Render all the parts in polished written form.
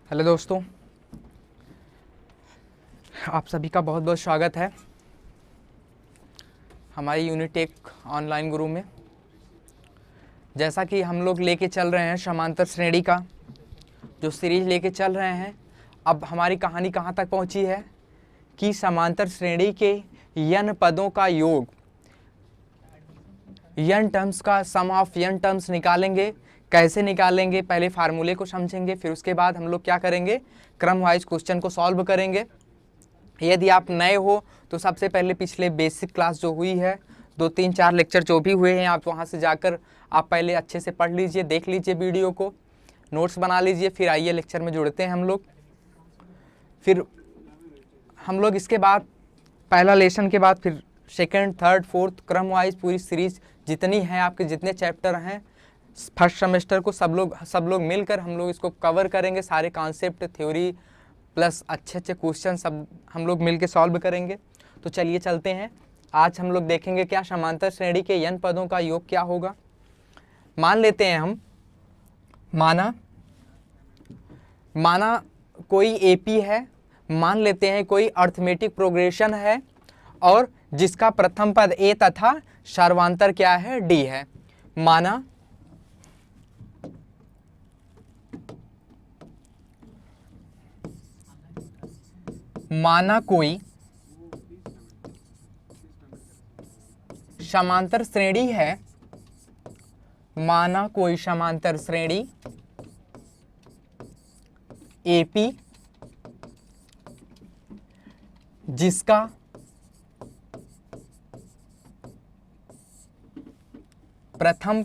Hello दोस्तों, आप सभी का बहुत बहुत स्वागत है हमारी यूनिटेक ऑनलाइन गुरु में। जैसा कि हम लोग लेके चल रहे हैं समांतर श्रेणी का जो सीरीज लेके चल रहे हैं, अब हमारी कहानी कहाँ तक पहुँची है कि समांतर श्रेणी के यन पदों का योग, यन टर्म्स का सम ऑफ यन टर्म्स निकालेंगे। कैसे निकालेंगे, पहले फार्मूले को समझेंगे, फिर उसके बाद हम लोग क्या करेंगे, क्रम वाइज क्वेश्चन को सॉल्व करेंगे। यदि आप नए हो तो सबसे पहले पिछले बेसिक क्लास जो हुई है, 2-3-4 लेक्चर जो भी हुए हैं, आप वहाँ से जाकर आप पहले अच्छे से पढ़ लीजिए, देख लीजिए वीडियो को, नोट्स बना लीजिए, फिर आइए लेक्चर में जुड़ते हैं हम लोग। फिर हम लोग इसके बाद पहला लेसन के बाद फिर सेकंड, थर्ड, फोर्थ क्रम वाइज पूरी सीरीज जितनी है, आपके जितने चैप्टर हैं फर्स्ट सेमेस्टर को सब लोग मिलकर हम लोग इसको कवर करेंगे। सारे कॉन्सेप्ट, थ्योरी प्लस अच्छे अच्छे क्वेश्चन सब हम लोग मिल के सॉल्व करेंगे। तो चलिए चलते हैं। आज हम लोग देखेंगे क्या समांतर श्रेणी के यन पदों का योग क्या होगा। मान लेते हैं हम, माना कोई एपी है, मान लेते हैं कोई अर्थमेटिक प्रोग्रेशन है और जिसका प्रथम पद ए तथा सर्वांतर क्या है, डी है। माना कोई समांतर श्रेणी है, माना कोई समांतर श्रेणी एपी जिसका प्रथम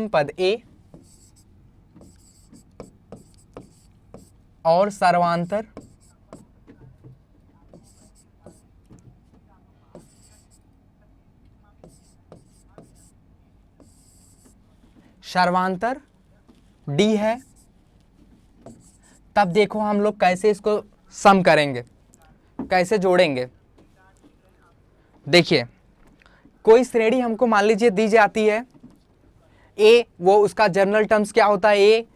पद ए और सर्वांतर डी है। तब देखो हम लोग कैसे इसको सम करेंगे, कैसे जोड़ेंगे। देखिए, कोई श्रेणी हमको मान लीजिए दी जाती है ए, वो उसका जनरल टर्म्स क्या होता है, A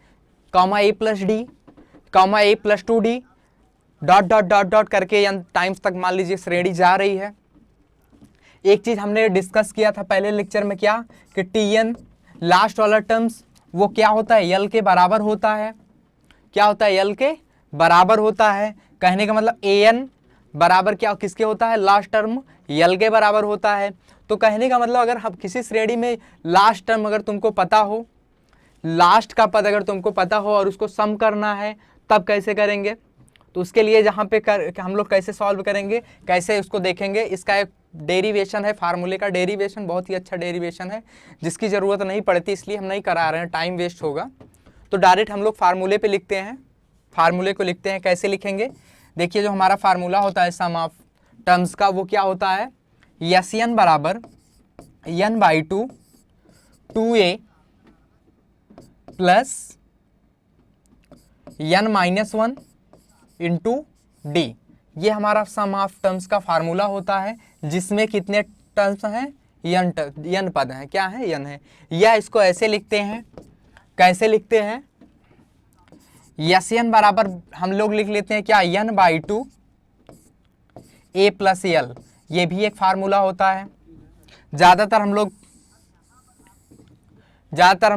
comma A plus D comma A plus 2d dot dot dot dot करके एन टाइम्स तक मान लीजिए श्रेणी जा रही है। एक चीज हमने डिस्कस किया था पहले लेक्चर में, क्या कि टी एन लास्ट वाला टर्म्स वो क्या होता है, यल के बराबर होता है। क्या होता है, यल के बराबर होता है। कहने का मतलब ए एन बराबर क्या किसके होता है, लास्ट टर्म यल के बराबर होता है। तो कहने का मतलब अगर हम किसी श्रेणी में लास्ट टर्म अगर तुमको पता हो, लास्ट का पद अगर तुमको पता हो और उसको सम करना है, तब कैसे करेंगे। तो उसके लिए जहाँ पे हम लोग कैसे सॉल्व करेंगे, कैसे उसको देखेंगे। इसका एक डेरिवेशन है, फार्मूले का डेरिवेशन, बहुत ही अच्छा डेरिवेशन है जिसकी ज़रूरत नहीं पड़ती, इसलिए हम नहीं करा रहे हैं, टाइम वेस्ट होगा। तो डायरेक्ट हम लोग फार्मूले पे लिखते हैं। फार्मूले को लिखते हैं, कैसे लिखेंगे, देखिए जो हमारा फार्मूला होता है सम ऑफ टर्म्स का, वो क्या होता है, यस एन बराबर n by 2 plus n minus 1 into D. ये हमारा सम ऑफ टर्म्स का फार्मूला होता है, जिसमें कितने टर्म्स हैं, यन पद हैं, क्या है, यन है। या इसको ऐसे लिखते हैं, कैसे लिखते हैं, यस एन बराबर हम लोग लिख लेते हैं क्या, n बाई 2 ए प्लस यल। ये भी एक फार्मूला होता है। ज़्यादातर हम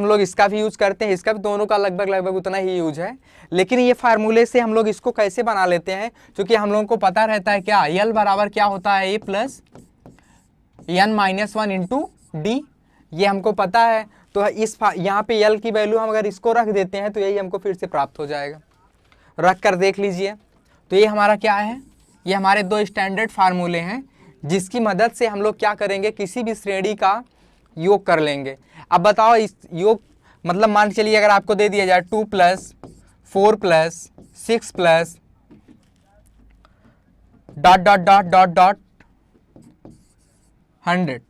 लोग इसका भी यूज करते हैं, इसका भी, दोनों का लगभग उतना ही यूज है। लेकिन ये फार्मूले से हम लोग इसको कैसे बना लेते हैं, क्योंकि हम लोगों को पता रहता है क्या, यल बराबर क्या होता है, A plus N minus 1 into D, ये हमको पता है। तो यहाँ पे यल की वैल्यू हम अगर इसको रख देते हैं तो यही हमको फिर से प्राप्त हो जाएगा। रख कर देख लीजिए। तो ये हमारा क्या है, ये हमारे दो स्टैंडर्ड फार्मूले हैं जिसकी मदद से हम लोग क्या करेंगे, किसी भी श्रेणी का योग कर लेंगे। अब बताओ, इस योग मतलब मान चलिए अगर आपको दे दिया जाए 2 + 4 + 6 + dot dot dot dot dot 100,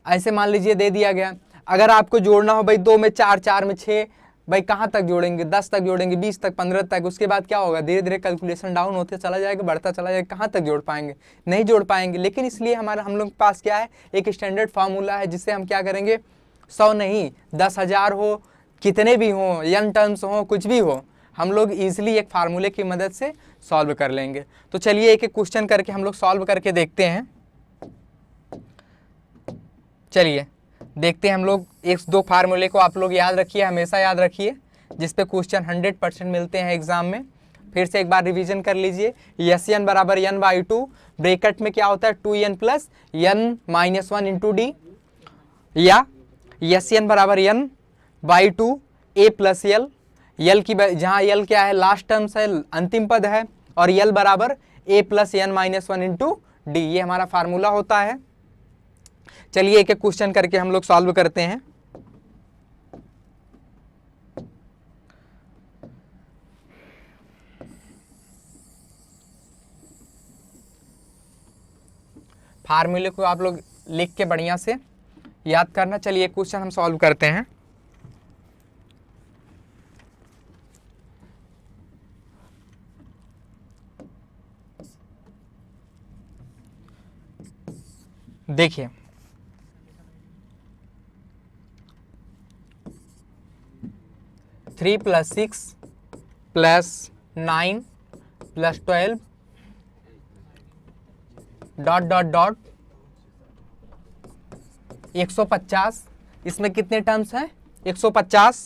ऐसे मान लीजिए दे दिया गया। अगर आपको जोड़ना हो भाई 2 में 4, 4 में 6, भाई कहाँ तक जोड़ेंगे, 10 तक जोड़ेंगे, 20 तक, 15 तक, उसके बाद क्या होगा, धीरे धीरे कैलकुलेशन डाउन होते चला जाएगा, बढ़ता चला जाएगा, कहाँ तक जोड़ पाएंगे, नहीं जोड़ पाएंगे। लेकिन इसलिए हम लोग के पास क्या है, एक स्टैंडर्ड फार्मूला है जिससे हम क्या करेंगे, 100 नहीं, 10,000 हो, कितने भी हो, n टर्म्स हो, कुछ भी हो, हम लोग इजीली एक फार्मूले की मदद से सॉल्व कर लेंगे। तो चलिए एक एक क्वेश्चन करके हम लोग सॉल्व करके देखते हैं। चलिए देखते हैं हम लोग। एक दो फार्मूले को आप लोग याद रखिए, हमेशा याद रखिए, जिस पे क्वेश्चन 100% मिलते हैं एग्जाम में। फिर से एक बार रिवीजन कर लीजिए। एस एन बराबर n बाई 2, ब्रेकेट में क्या होता है 2n plus n minus 1 into D, या एस एन बराबर n by 2 a plus L, L की जहाँ यल क्या है, लास्ट टर्म्स है, अंतिम पद है, और यल बराबर a plus n minus 1 into D, ये हमारा फार्मूला होता है। चलिए एक एक क्वेश्चन करके हम लोग सॉल्व करते हैं। फार्मूले को आप लोग लिख के बढ़िया से याद करना। चलिए एक क्वेश्चन हम सॉल्व करते हैं। देखिए 3 + 6 + 9 + 12 ... 150, इसमें कितने टर्म्स हैं 150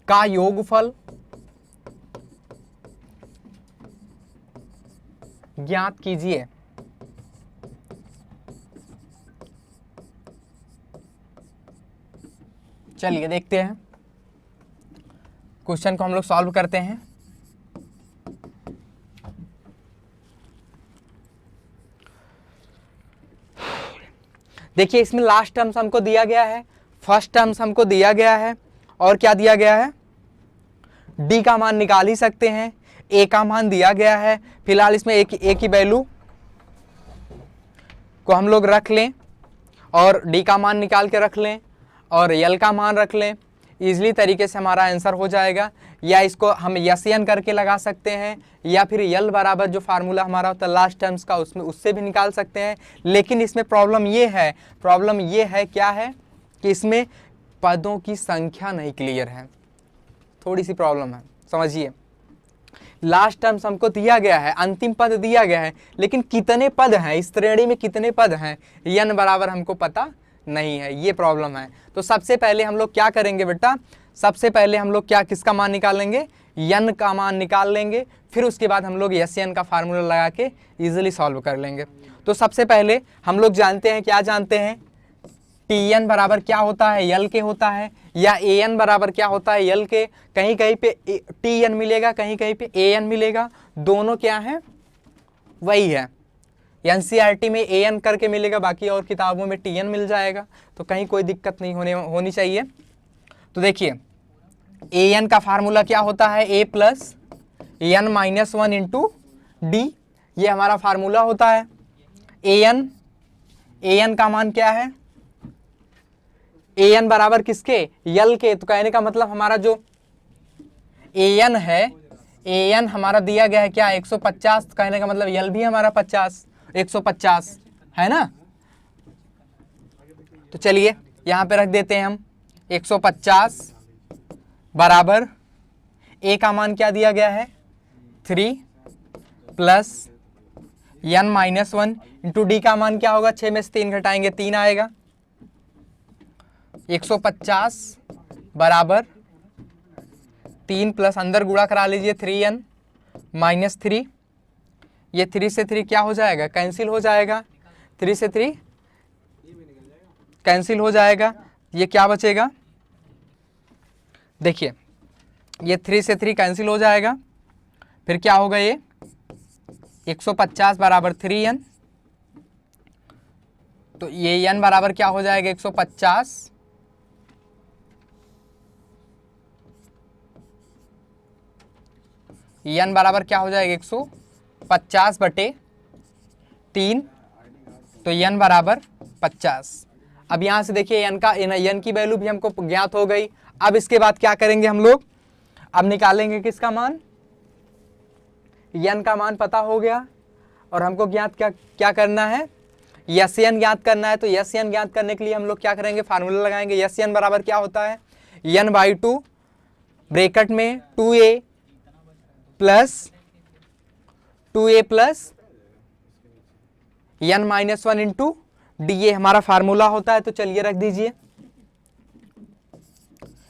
का योगफल ज्ञात कीजिए। चलिए देखते हैं क्वेश्चन को हम लोग सॉल्व करते हैं। देखिए इसमें लास्ट टर्म्स हमको दिया गया है, फर्स्ट टर्म्स हमको दिया गया है, और क्या दिया गया है, डी का मान निकाल ही सकते हैं, ए का मान दिया गया है। फिलहाल इसमें ए की वैल्यू को हम लोग रख लें और डी का मान निकाल के रख लें और यल का मान रख लें, इजीली तरीके से हमारा आंसर हो जाएगा। या इसको हम यन करके लगा सकते हैं, या फिर यल बराबर जो फार्मूला हमारा होता है लास्ट टर्म्स का, उसमें उससे भी निकाल सकते हैं। लेकिन इसमें प्रॉब्लम ये है क्या है कि इसमें पदों की संख्या नहीं क्लियर है, थोड़ी सी प्रॉब्लम है, समझिए। लास्ट टर्म्स हमको दिया गया है, अंतिम पद दिया गया है, लेकिन कितने पद हैं इस श्रेणी में, कितने पद हैं n बराबर हमको पता नहीं है, ये प्रॉब्लम है। तो सबसे पहले हम लोग क्या करेंगे बेटा, सबसे पहले हम लोग क्या किसका मान निकालेंगे, n का मान निकाल लेंगे, फिर उसके बाद हम लोग SN का फार्मूला लगा के इजीली सॉल्व कर लेंगे। तो सबसे पहले हम लोग जानते हैं, क्या जानते हैं, TN बराबर क्या होता है, यल के होता है, या AN बराबर क्या होता है, यल के। कहीं कहीं पे TN मिलेगा, कहीं कहीं पे AN मिलेगा, दोनों क्या है वही है। NCERT में AN करके मिलेगा, बाकी और किताबों में TN मिल जाएगा, तो कहीं कोई दिक्कत नहीं होनी चाहिए। तो देखिए AN का फार्मूला क्या होता है, A plus n minus 1 into D, ये हमारा फार्मूला होता है। AN का मान क्या है, AN बराबर किसके, यल के। तो कहने का मतलब हमारा जो AN है, AN हमारा दिया गया है क्या 150, कहने का मतलब यल भी हमारा 150 है ना। तो चलिए यहां पे रख देते हैं हम 150 बराबर A का मान क्या दिया गया है 3 plus n minus 1 into D का मान क्या होगा, 6 में से 3 घटाएंगे 3 आएगा। 150 बराबर 3 प्लस अंदर गुणा करा लीजिए 3n माइनस 3, ये 3 से 3 क्या हो जाएगा, कैंसिल हो जाएगा, 3 से 3 कैंसिल हो जाएगा, ये क्या बचेगा, देखिए ये 3 से 3 कैंसिल हो जाएगा, फिर क्या होगा, ये 150 बराबर 3n, तो ये n बराबर क्या हो जाएगा 150 n बराबर क्या हो जाएगा 150 बटे 3, तो n बराबर 50। अब यहां से देखिए n की वैल्यू भी हमको ज्ञात हो गई। अब इसके बाद क्या करेंगे हम लोग, अब निकालेंगे किसका मान, n का मान पता हो गया, और हमको ज्ञात क्या करना है, यस एन ज्ञात करना है, तो यस एन ज्ञात करने के लिए हम लोग क्या करेंगे, फार्मूला लगाएंगे। यस एन बराबर क्या होता है, एन बाई टू ब्रेकेट में 2a plus N minus one into D, ये हमारा फार्मूला होता है। तो चलिए रख दीजिए,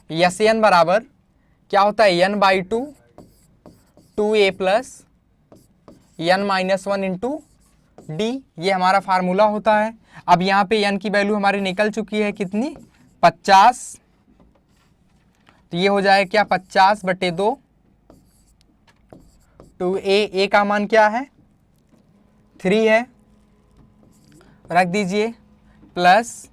यस एन बराबर क्या होता है, n by two 2a plus N minus one into D, ये हमारा फार्मूला होता है। अब यहाँ पे एन की वैल्यू हमारी निकल चुकी है कितनी, 50, तो ये हो जाए क्या 50/2 2a, का मान क्या है 3 है, रख दीजिए, प्लस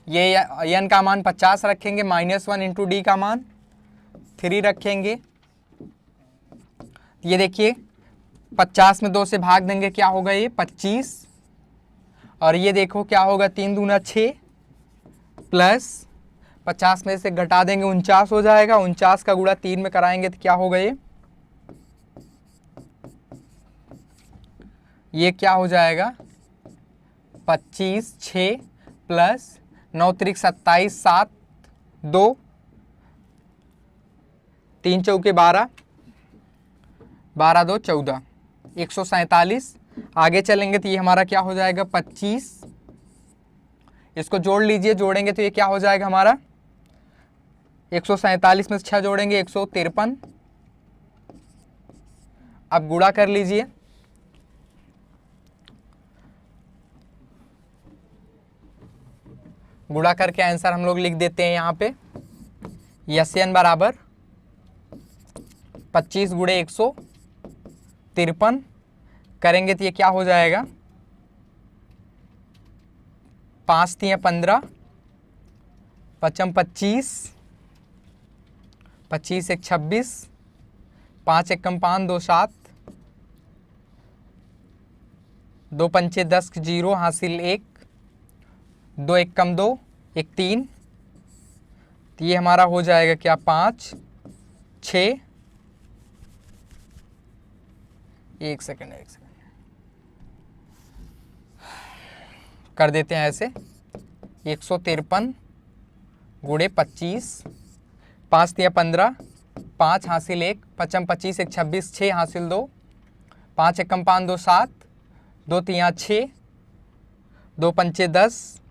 ये एन का मान 50 रखेंगे, -1 इंटू डी का मान 3 रखेंगे। ये देखिए 50 में 2 से भाग देंगे, क्या होगा ये 25, और ये देखो क्या होगा 3 दूना 6, प्लस 50 में से घटा देंगे 49 हो जाएगा, 49 का गुणा 3 में कराएंगे तो क्या होगा ये क्या हो जाएगा 25 6 प्लस 9 त्रिक 27 7 2 3 चौके 12 12 2 14 147। आगे चलेंगे तो ये हमारा क्या हो जाएगा 25, इसको जोड़ लीजिए, जोड़ेंगे तो ये क्या हो जाएगा हमारा 147 में से 6 जोड़ेंगे 153। अब गुणा कर लीजिए, गुणा करके आंसर हम लोग लिख देते हैं यहाँ पे, यस एन बराबर 25 गुणे 153 करेंगे तो ये क्या हो जाएगा 5 3 15 5 25 25 1 26 5 1 5 2 7 2 पंचे 10 0 हासिल 1 2 1 2 1 3, तो ये हमारा हो जाएगा क्या 5 6, एक सेकंड कर देते हैं ऐसे, 153 गुणे 25, 5 3 15 5 हासिल 1 5 25 1 26 6 हासिल 2 5 1 5 2 7 2 3 6 2 पंचे 10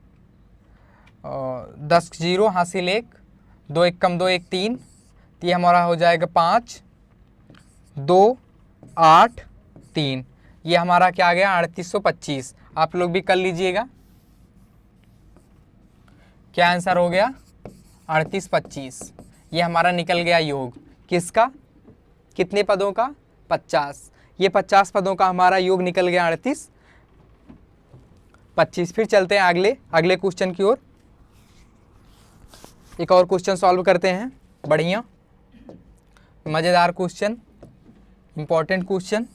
10 0 हासिल 1 2 1 2 1 3, तो ये हमारा हो जाएगा 5 2 8 3, ये हमारा क्या आ गया 3825। आप लोग भी कर लीजिएगा, क्या आंसर हो गया 3825। ये हमारा निकल गया योग किसका, कितने पदों का 50, ये 50 पदों का हमारा योग निकल गया 3825। फिर चलते हैं अगले क्वेश्चन की ओर, एक और क्वेश्चन सॉल्व करते हैं, बढ़िया मज़ेदार क्वेश्चन, इंपॉर्टेंट क्वेश्चन।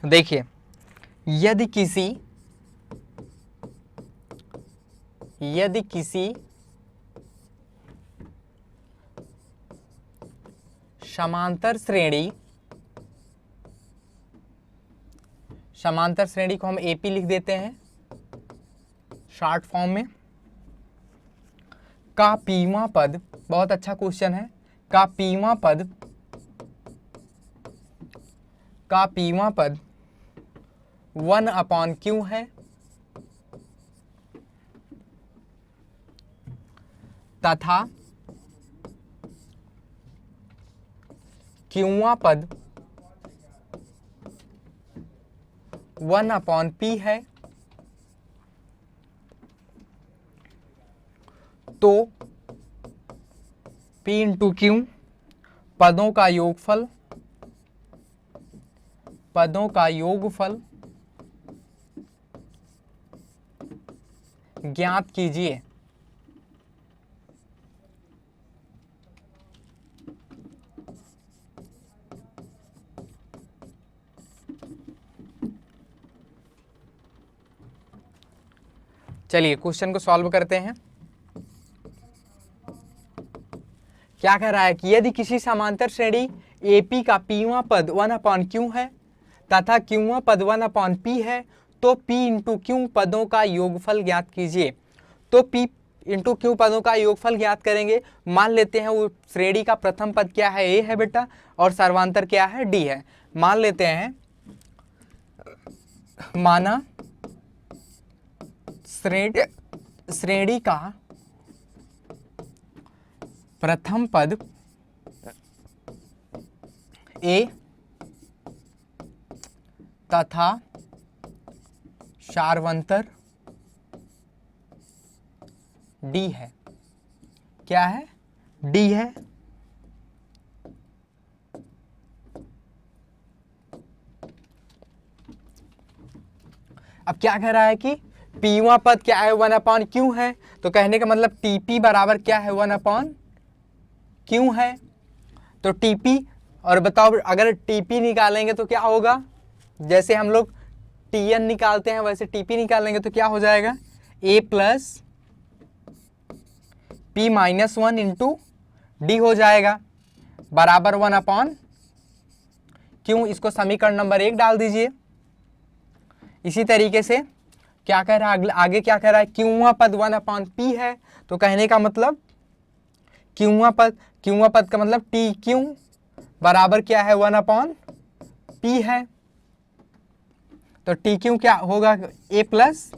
देखिए, यदि किसी समांतर श्रेणी को हम एपी लिख देते हैं शॉर्ट फॉर्म में, का पीवां पद, बहुत अच्छा क्वेश्चन है, का पीवां पद 1/q है, तथा क्यूवां पद 1/p है, तो p इंटू क्यू पदों का योगफल ज्ञात कीजिए। चलिए क्वेश्चन को सॉल्व करते हैं। क्या कह रहा है कि यदि किसी समांतर श्रेणी AP का Pवां पद 1/Q है तथा Qवां पद 1/P है तो P इंटू Q पदों का योगफल ज्ञात कीजिए। तो P इंटू Q पदों का योगफल ज्ञात करेंगे। मान लेते हैं वो श्रेणी का प्रथम पद क्या है, A है बेटा, और सर्वांतर क्या है, D है। मान लेते हैं, माना श्रेणी का प्रथम पद A तथा सार्वंतर D है। क्या है, D है। अब क्या कह रहा है कि Pवां पद क्या है, 1/Q है। तो कहने का मतलब TP बराबर क्या है, 1/Q है। तो TP, और बताओ अगर TP निकालेंगे तो क्या होगा, जैसे हम लोग TN निकालते हैं वैसे TP निकालेंगे तो क्या हो जाएगा, A plus P minus 1 into D हो जाएगा बराबर 1/Q। इसको समीकरण नंबर 1 डाल दीजिए। इसी तरीके से क्या कह रहा है, आगे क्या कह रहा है, Qवां पद 1/P है। तो कहने का मतलब Qवां पद का मतलब TQ बराबर क्या है, 1/P है। तो TQ क्या होगा, A plus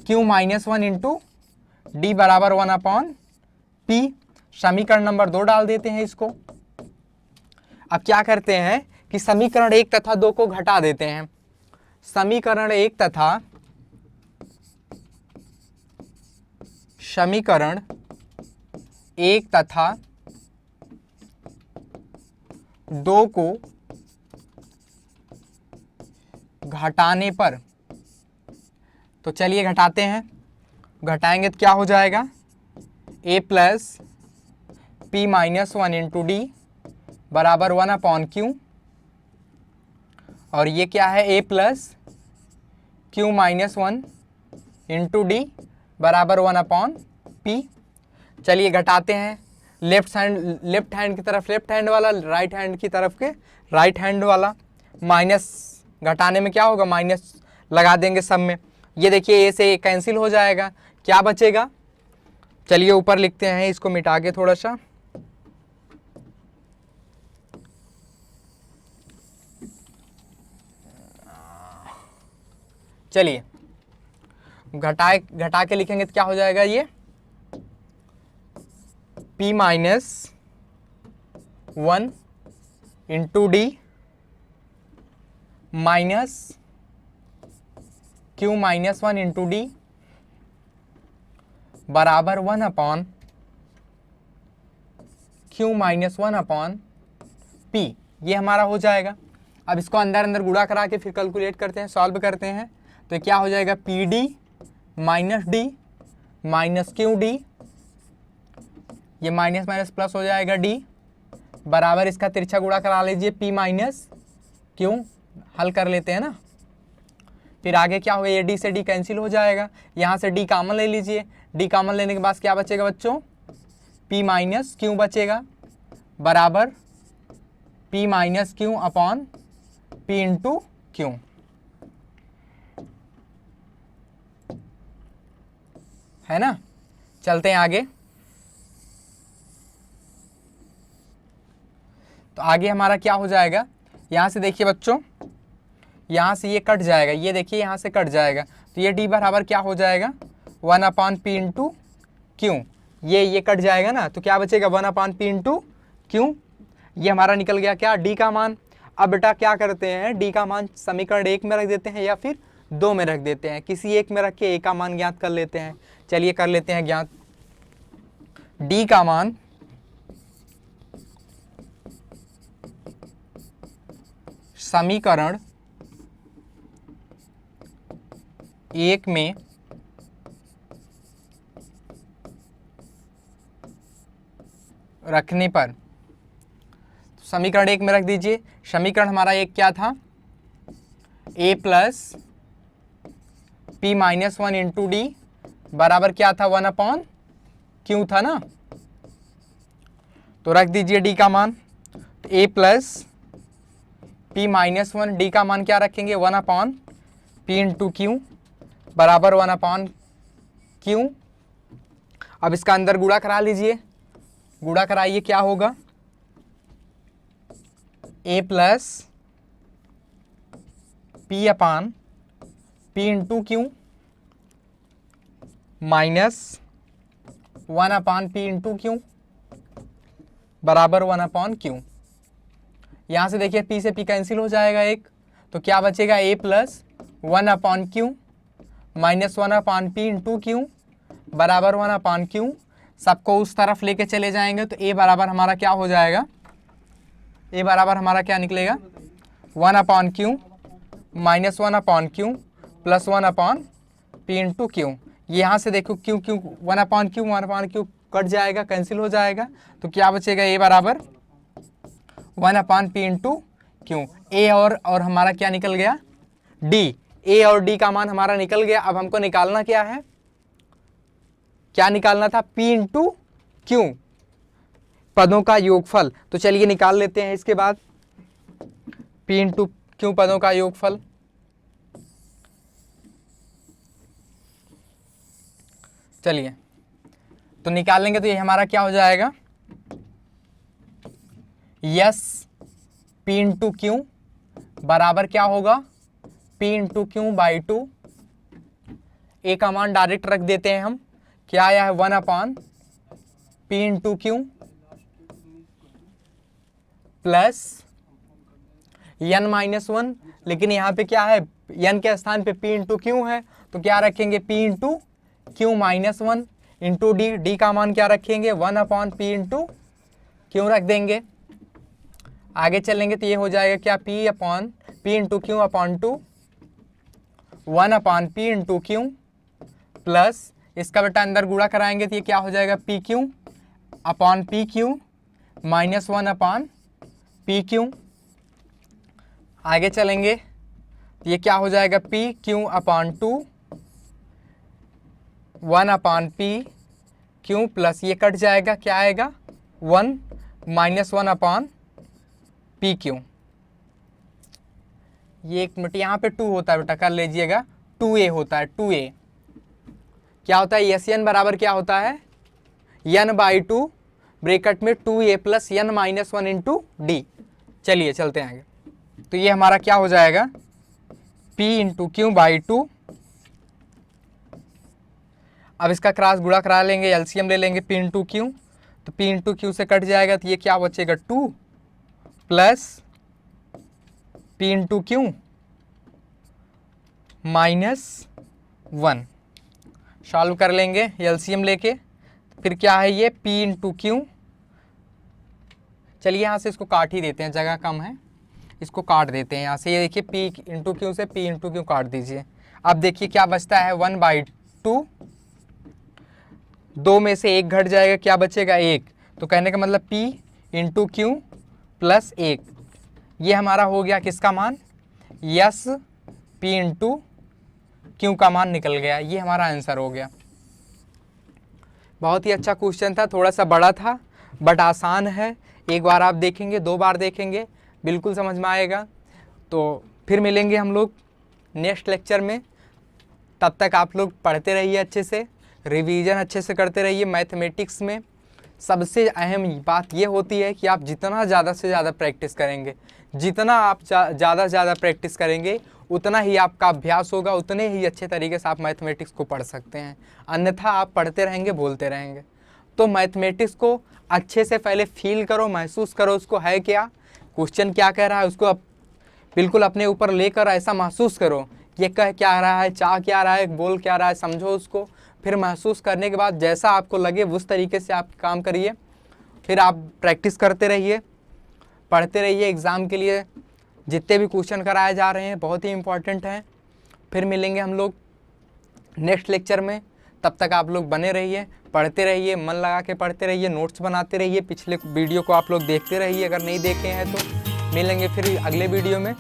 Q minus 1 into D बराबर 1/P। समीकरण नंबर 2 डाल देते हैं इसको। अब क्या करते हैं कि समीकरण 1 तथा 2 को घटा देते हैं। समीकरण 1 तथा 2 को घटाने पर, तो चलिए घटाते हैं। घटाएंगे तो क्या हो जाएगा, A plus P minus 1 into D बराबर 1/Q। और ये क्या है, A plus Q minus 1 into D बराबर 1/P। चलिए घटाते हैं। लेफ्ट हैंड की तरफ लेफ्ट हैंड वाला, राइट हैंड की तरफ के राइट हैंड वाला। माइनस घटाने में क्या होगा, माइनस लगा देंगे सब में। ये देखिए A से कैंसिल हो जाएगा, क्या बचेगा। चलिए ऊपर लिखते हैं, इसको मिटा के थोड़ा सा। चलिए घटा के लिखेंगे तो क्या हो जाएगा, ये P minus 1 into D minus Q minus 1 into D बराबर 1/Q माइनस 1/P। ये हमारा हो जाएगा। अब इसको अंदर अंदर गुणा करा के फिर कैलकुलेट करते हैं, सॉल्व करते हैं। तो क्या हो जाएगा, PD minus D minus QD, ये माइनस माइनस प्लस हो जाएगा D बराबर, इसका तिरछा गुणा करा लीजिए, P माइनस Q। हल कर लेते हैं ना। फिर आगे क्या होगा, ये D से D कैंसिल हो जाएगा। यहाँ से D कॉमन ले लीजिए। D कॉमन लेने के बाद क्या बचेगा बच्चों, P माइनस Q बचेगा बराबर P minus Q upon P into Q। है ना। चलते हैं आगे। तो आगे हमारा क्या हो जाएगा, यहाँ से देखिए बच्चों, यहाँ से ये कट जाएगा, ये देखिए यहाँ से कट जाएगा। तो ये D बराबर क्या हो जाएगा, 1/P इंटू Q। ये कट जाएगा ना, तो क्या बचेगा, 1/P इंटू Q। ये हमारा निकल गया क्या, D का मान। अब बेटा क्या करते हैं, D का मान समीकरण 1 में रख देते हैं या फिर 2 में रख देते हैं। किसी एक में रख के A का मान ज्ञात कर लेते हैं। चलिए कर लेते हैं ज्ञात। D का मान समीकरण 1 में रखने पर, समीकरण 1 में रख दीजिए। समीकरण हमारा एक क्या था, A plus P minus one into D बराबर क्या था, 1/q था ना। तो रख दीजिए डी का मान, a plus P minus one, D का मान क्या रखेंगे, 1/p इंटू क्यू बराबर 1/q। अब इसका अंदर गुणा करा लीजिए, गुणा कराइए, क्या होगा, a plus p into Q minus 1/p into Q बराबर 1/q। यहाँ से देखिए p से p कैंसिल हो जाएगा एक, तो क्या बचेगा, a plus 1/q minus 1/p into Q बराबर 1/q। सबको उस तरफ लेके चले जाएंगे तो a बराबर हमारा क्या हो जाएगा, a बराबर हमारा क्या निकलेगा, 1/q minus 1/q plus 1/p into Q. यहाँ से देखो क्यू 1/q कट जाएगा, कैंसिल हो जाएगा, तो क्या बचेगा, a बराबर 1/p इंटू क्यू। ए और हमारा क्या निकल गया, d। a और d का मान हमारा निकल गया। अब हमको निकालना क्या है, क्या निकालना था, p इंटू क्यू, पदों का योगफल। तो चलिए निकाल लेते हैं इसके बाद, p इंटू क्यू पदों का योगफल। चलिए तो निकालेंगे तो ये हमारा क्या हो जाएगा, यस p इंटू क्यू बराबर क्या होगा, p इंटू क्यू बाई 2। ए का मान डायरेक्ट रख देते हैं हम, क्या आया है, 1/p into Q plus n minus one, लेकिन यहाँ पे क्या है, n के स्थान पे p इंटू क्यू है, तो क्या रखेंगे, p into Q minus one into D, D का मान क्या रखेंगे, 1/p इंटू क्यू रख देंगे। आगे चलेंगे तो ये हो जाएगा क्या, p into Q upon 2 1/p into Q plus इसका बेटा अंदर गुणा कराएंगे तो ये क्या हो जाएगा, P Q upon P Q minus 1/p Q. आगे चलेंगे तो ये क्या हो जाएगा, P Q upon 2 1/p Q plus ये कट जाएगा, क्या आएगा, 1 माइनस 1/p क्यू। ये एक मिनट, यहाँ पे 2 होता है बेटा, कर लीजिएगा, 2a होता है, 2a क्या होता है, एस एन बराबर क्या होता है, n/2 ब्रैकेट में 2a plus n minus 1 into D. चलिए चलते हैं आगे, तो ये हमारा क्या हो जाएगा, p इंटू क्यू बाई 2। अब इसका क्रॉस गुणा करा लेंगे, एलसीएम ले लेंगे, p इंटू क्यू, तो p इंटू क्यू से कट जाएगा, तो ये क्या बचेगा, 2 plus p into Q minus 1। Solve कर लेंगे एलसीएम लेके, फिर क्या है ये, p इंटू क्यू। चलिए यहाँ से इसको काट ही देते हैं, जगह कम है, इसको काट देते हैं यहाँ से। ये देखिए p इंटू क्यू से p इंटू क्यू काट दीजिए। अब देखिए क्या बचता है, 1/2, 2 में से 1 घट जाएगा, क्या बचेगा, 1। तो कहने का मतलब p इंटू क्यू प्लस 1, ये हमारा हो गया किसका मान, यस p इंटू क्यू का मान निकल गया, ये हमारा आंसर हो गया। बहुत ही अच्छा क्वेश्चन था, थोड़ा सा बड़ा था बट आसान है। एक बार आप देखेंगे, 2 बार देखेंगे, बिल्कुल समझ में आएगा। तो फिर मिलेंगे हम लोग नेक्स्ट लेक्चर में, तब तक आप लोग पढ़ते रहिए अच्छे से, रिवीजन अच्छे से करते रहिए। मैथमेटिक्स में सबसे अहम बात ये होती है कि आप जितना ज़्यादा से ज़्यादा प्रैक्टिस करेंगे, जितना आप ज़्यादा से ज़्यादा प्रैक्टिस करेंगे, उतना ही आपका अभ्यास होगा, उतने ही अच्छे तरीके से आप मैथमेटिक्स को पढ़ सकते हैं। अन्यथा आप पढ़ते रहेंगे, बोलते रहेंगे। तो मैथमेटिक्स को अच्छे से पहले फील करो, महसूस करो उसको है क्या, क्वेश्चन क्या कह रहा है, उसको बिल्कुल अपने ऊपर लेकर ऐसा महसूस करो, ये कह क्या रहा है, चाह क्या रहा है, बोल क्या रहा है, समझो उसको। फिर महसूस करने के बाद जैसा आपको लगे उस तरीके से आप काम करिए। फिर आप प्रैक्टिस करते रहिए, पढ़ते रहिए। एग्ज़ाम के लिए जितने भी क्वेश्चन कराए जा रहे हैं बहुत ही इम्पोर्टेंट हैं। फिर मिलेंगे हम लोग नेक्स्ट लेक्चर में, तब तक आप लोग बने रहिए, पढ़ते रहिए, मन लगा के पढ़ते रहिए, नोट्स बनाते रहिए। पिछले वीडियो को आप लोग देखते रहिए अगर नहीं देखे हैं तो। मिलेंगे फिर अगले वीडियो में।